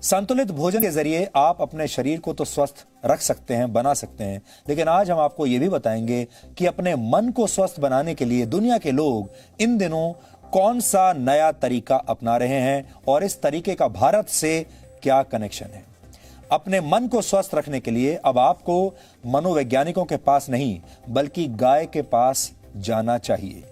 संतुलित भोजन के जरिए आप अपने शरीर को तो स्वस्थ रख सकते हैं, बना सकते हैं, लेकिन आज हम आपको यह भी बताएंगे कि अपने मन को स्वस्थ बनाने के लिए दुनिया के लोग इन दिनों कौन सा नया तरीका अपना रहे हैं और इस तरीके का भारत से क्या कनेक्शन है। अपने मन को स्वस्थ रखने के लिए अब आपको मनोवैज्ञानिकों के पास नहीं बल्कि गाय के पास जाना चाहिए।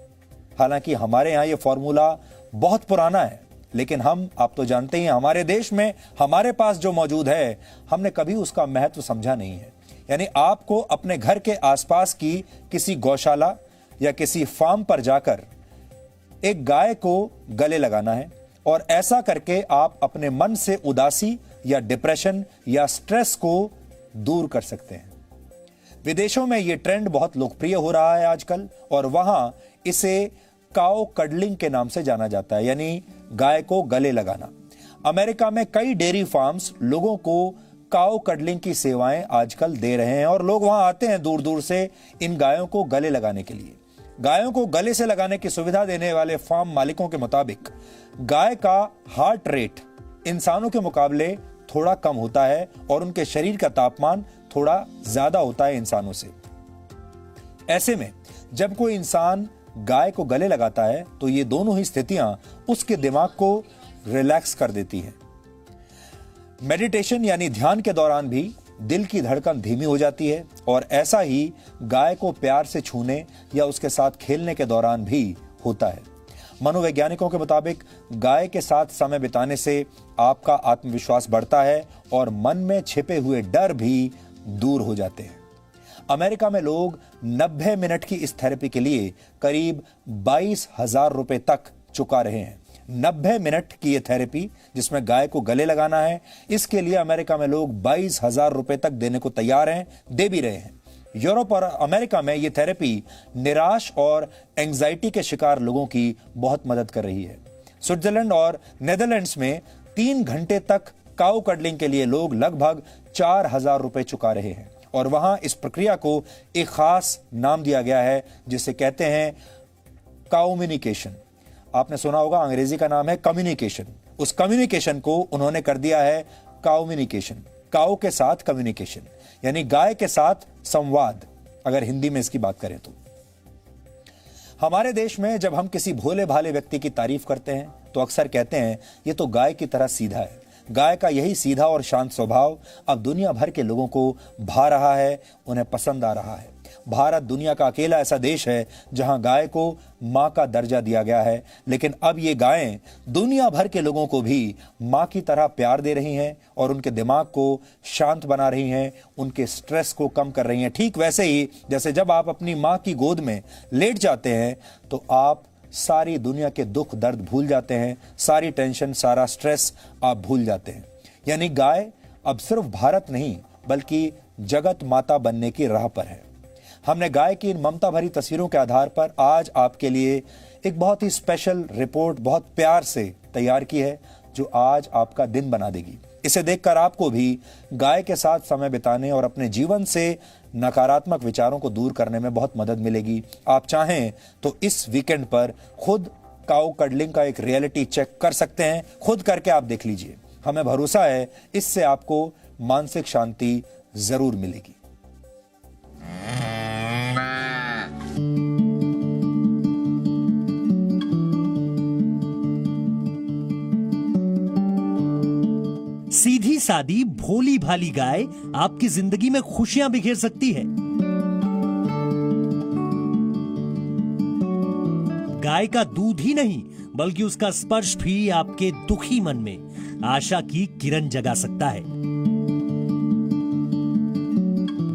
हालांकि हमारे यहां यह फॉर्मूला बहुत पुराना है, लेकिन आप तो जानते हैं हमारे देश में हमारे पास जो मौजूद है हमने कभी उसका महत्व समझा नहीं है। यानी आपको अपने घर के आसपास की किसी गौशाला या किसी फार्म पर जाकर एक गाय को गले लगाना है और ऐसा करके आप अपने मन से उदासी या डिप्रेशन या स्ट्रेस को दूर कर सकते हैं। विदेशों में यह ट्रेंड बहुत लोकप्रिय हो रहा है आजकल और वहां इसे काउ कडलिंग के नाम से जाना जाता है, यानी गाय को गले लगाना। अमेरिका में कई डेयरी फार्म्स लोगों को काउ कडलिंग की सेवाएं आजकल दे रहे हैं और लोग वहां आते हैं दूर दूर से इन गायों को गले लगाने के लिए। गायों को गले से लगाने की सुविधा देने वाले फार्म मालिकों के मुताबिक गाय का हार्ट रेट इंसानों के मुकाबले थोड़ा कम होता है और उनके शरीर का तापमान थोड़ा ज्यादा होता है इंसानों से। ऐसे में जब कोई इंसान गाय को गले लगाता है तो ये दोनों ही स्थितियां उसके दिमाग को रिलैक्स कर देती हैं। मेडिटेशन यानी ध्यान के दौरान भी दिल की धड़कन धीमी हो जाती है और ऐसा ही गाय को प्यार से छूने या उसके साथ खेलने के दौरान भी होता है। मनोवैज्ञानिकों के मुताबिक गाय के साथ समय बिताने से आपका आत्मविश्वास बढ़ता है और मन में छिपे हुए डर भी दूर हो जाते हैं। अमेरिका में लोग 90 मिनट की इस थेरेपी के लिए करीब 22,000 रुपए तक चुका रहे हैं। 90 मिनट की यह थेरेपी जिसमें गाय को गले लगाना है, इसके लिए अमेरिका में लोग 22,000 रुपए तक देने को तैयार हैं, दे भी रहे हैं। यूरोप और अमेरिका में यह थेरेपी निराश और एंजाइटी के शिकार लोगों की बहुत मदद कर रही है। स्विट्जरलैंड और नेदरलैंड्स में 3 घंटे तक काउ कडलिंग के लिए लोग लगभग 4,000 रुपए चुका रहे हैं और वहां इस प्रक्रिया को एक खास नाम दिया गया है जिसे कहते हैं काउम्युनिकेशन। आपने सुना होगा अंग्रेजी का नाम है कम्युनिकेशन। उस कम्युनिकेशन को उन्होंने कर दिया है काउम्युनिकेशन। काउ के साथ कम्युनिकेशन यानी गाय के साथ संवाद, अगर हिंदी में इसकी बात करें तो। हमारे देश में जब हम किसी भोले भाले व्यक्ति की तारीफ करते हैं तो अक्सर कहते हैं ये तो गाय की तरह सीधा है। गाय का यही सीधा और शांत स्वभाव अब दुनिया भर के लोगों को भा रहा है, उन्हें पसंद आ रहा है। भारत दुनिया का अकेला ऐसा देश है जहां गाय को मां का दर्जा दिया गया है, लेकिन अब ये गायें दुनिया भर के लोगों को भी मां की तरह प्यार दे रही हैं और उनके दिमाग को शांत बना रही हैं, उनके स्ट्रेस को कम कर रही हैं। ठीक वैसे ही जैसे जब आप अपनी मां की गोद में लेट जाते हैं तो आप सारी दुनिया के दुख दर्द भूल जाते हैं, सारी टेंशन, सारा स्ट्रेस आप भूल जाते हैं। यानी गाय अब सिर्फ भारत नहीं बल्कि जगत माता बनने की राह पर है। हमने गाय की इन ममता भरी तस्वीरों के आधार पर आज आपके लिए एक बहुत ही स्पेशल रिपोर्ट बहुत प्यार से तैयार की है जो आज आपका दिन बना देगी। इसे देखकर आपको भी गाय के साथ समय बिताने और अपने जीवन से नकारात्मक विचारों को दूर करने में बहुत मदद मिलेगी। आप चाहें तो इस वीकेंड पर खुद काउ कडलिंग का एक रियलिटी चेक कर सकते हैं, खुद करके आप देख लीजिए। हमें भरोसा है इससे आपको मानसिक शांति जरूर मिलेगी। सीधी सादी भोली भाली गाय आपकी जिंदगी में खुशियां बिखेर सकती है। गाय का दूध ही नहीं बल्कि उसका स्पर्श भी आपके दुखी मन में आशा की किरण जगा सकता है।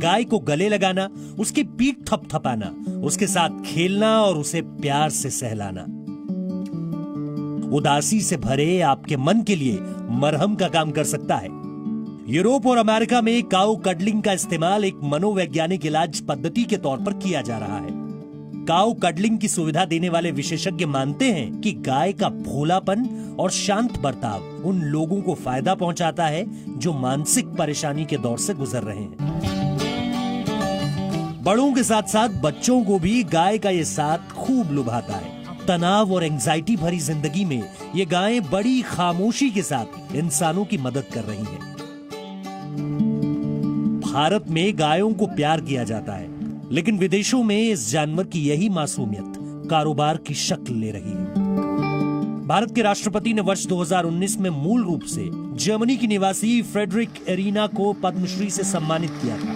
गाय को गले लगाना, उसकी पीठ थपथपाना, उसके साथ खेलना और उसे प्यार से सहलाना उदासी से भरे आपके मन के लिए मरहम का काम कर सकता है। यूरोप और अमेरिका में काउ कडलिंग का इस्तेमाल एक मनोवैज्ञानिक इलाज पद्धति के तौर पर किया जा रहा है। काउ कडलिंग की सुविधा देने वाले विशेषज्ञ मानते हैं कि गाय का भोलापन और शांत बर्ताव उन लोगों को फायदा पहुंचाता है जो मानसिक परेशानी के दौर से गुजर रहे हैं। बड़ों के साथ साथ बच्चों को भी गाय का ये साथ खूब लुभाता है। तनाव और एंजाइटी भरी जिंदगी में ये गायें बड़ी खामोशी के साथ इंसानों की मदद कर रही हैं। भारत में गायों को प्यार किया जाता है, लेकिन विदेशों में इस जानवर की यही मासूमियत कारोबार की शक्ल ले रही है। भारत के राष्ट्रपति ने वर्ष 2019 में मूल रूप से जर्मनी की निवासी फ्रेडरिक एरिना को पद्मश्री से सम्मानित किया था।